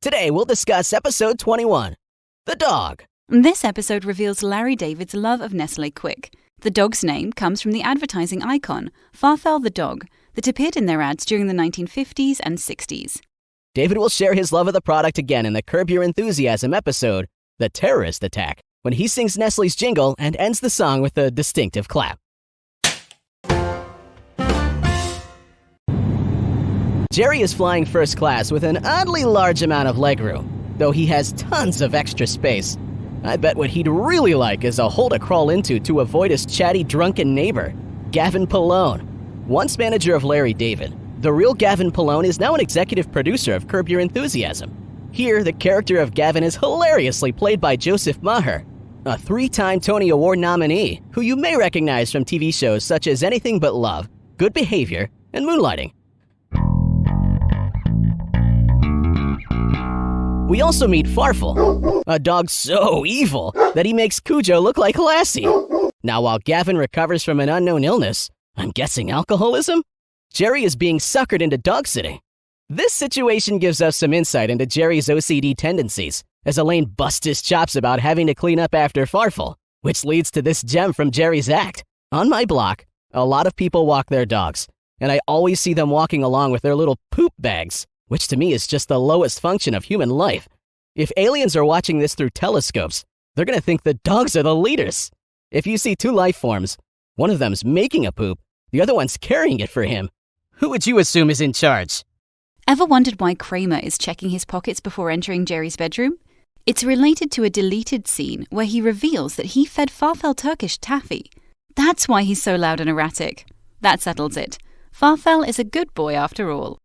Today we'll discuss episode 21, The Dog. This episode reveals Larry David's love of Nestle Quik. The dog's name comes from the advertising icon, Farfel the Dog, that appeared in their ads during the 1950s and 60s. David will share his love of the product again in the Curb Your Enthusiasm episode, The Terrorist Attack, when he sings Nestle's jingle and ends the song with a distinctive clap. Jerry is flying first class with an oddly large amount of legroom, though he has tons of extra space. I bet what he'd really like is a hole to crawl into to avoid his chatty, drunken neighbor, Gavin Polone. Once manager of Larry David, the real Gavin Polone is now an executive producer of Curb Your Enthusiasm. Here, the character of Gavin is hilariously played by Joseph Maher, a 3-time Tony Award nominee who you may recognize from TV shows such as Anything But Love, Goode Behavior, and Moonlighting. We also meet Farfel, a dog so evil that he makes Cujo look like Lassie. Now, while Gavin recovers from an unknown illness, I'm guessing alcoholism, Jerry is being suckered into dog sitting. This situation gives us some insight into Jerry's OCD tendencies, as Elaine busts his chops about having to clean up after Farfel, which leads to this gem from Jerry's act. On my block, a lot of people walk their dogs, and I always see them walking along with their little poop bags, which to me is just the lowest function of human life. If aliens are watching this through telescopes, they're going to think the dogs are the leaders. If you see two life forms, one of them's making a poop, the other one's carrying it for him, who would you assume is in charge? Ever wondered why Kramer is checking his pockets before entering Jerry's bedroom? It's related to a deleted scene where he reveals that he fed Farfel Turkish taffy. That's why he's so loud and erratic. That settles it. Farfel is a good boy after all.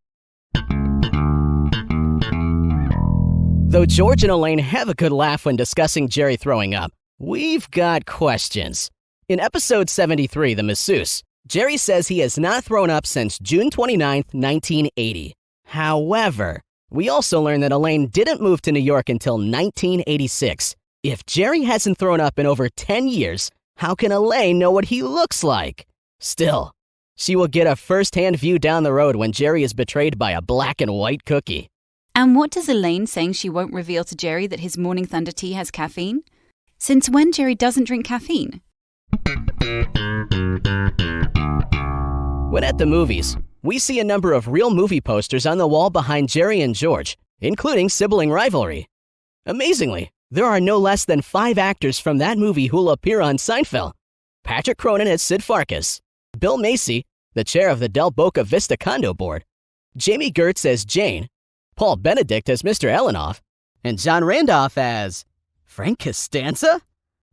Though George and Elaine have a good laugh when discussing Jerry throwing up, we've got questions. In episode 73, The Masseuse, Jerry says he has not thrown up since June 29, 1980. However, we also learn that Elaine didn't move to New York until 1986. If Jerry hasn't thrown up in over 10 years, how can Elaine know what he looks like? Still, she will get a first-hand view down the road when Jerry is betrayed by a black and white cookie. And what does Elaine saying she won't reveal to Jerry that his Morning Thunder tea has caffeine? Since when Jerry doesn't drink caffeine? When at the movies, we see a number of real movie posters on the wall behind Jerry and George, including Sibling Rivalry. Amazingly, there are no less than 5 actors from that movie who will appear on Seinfeld. Patrick Cronin as Sid Farkus, Bill Macy, the chair of the Boca Vista condo board, Jami Gertz as Jane, Paul Benedict as Mr. Elinoff, and John Randolph as Frank Costanza?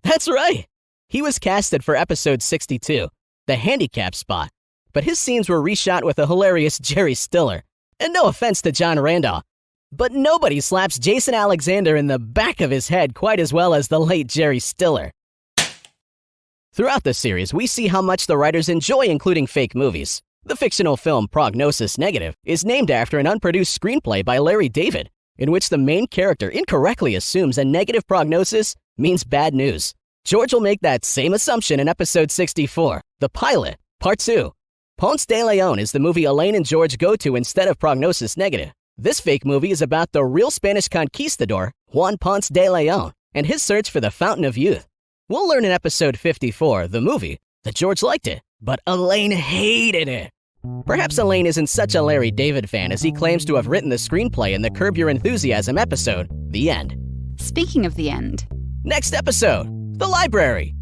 That's right! He was casted for episode 62, The Handicap Spot, but his scenes were reshot with a hilarious Jerry Stiller. And no offense to John Randolph, but nobody slaps Jason Alexander in the back of his head quite as well as the late Jerry Stiller. Throughout the series, we see how much the writers enjoy including fake movies. The fictional film Prognosis Negative is named after an unproduced screenplay by Larry David, in which the main character incorrectly assumes a negative prognosis means bad news. George will make that same assumption in episode 64, The Pilot, Part 2. Ponce de Leon is the movie Elaine and George go to instead of Prognosis Negative. This fake movie is about the real Spanish conquistador, Juan Ponce de Leon, and his search for the Fountain of Youth. We'll learn in episode 54, the movie, that George liked it, but Elaine hated it. Perhaps Elaine isn't such a Larry David fan as he claims to have written the screenplay in the Curb Your Enthusiasm episode, The End. Speaking of the end. Next episode, The Library.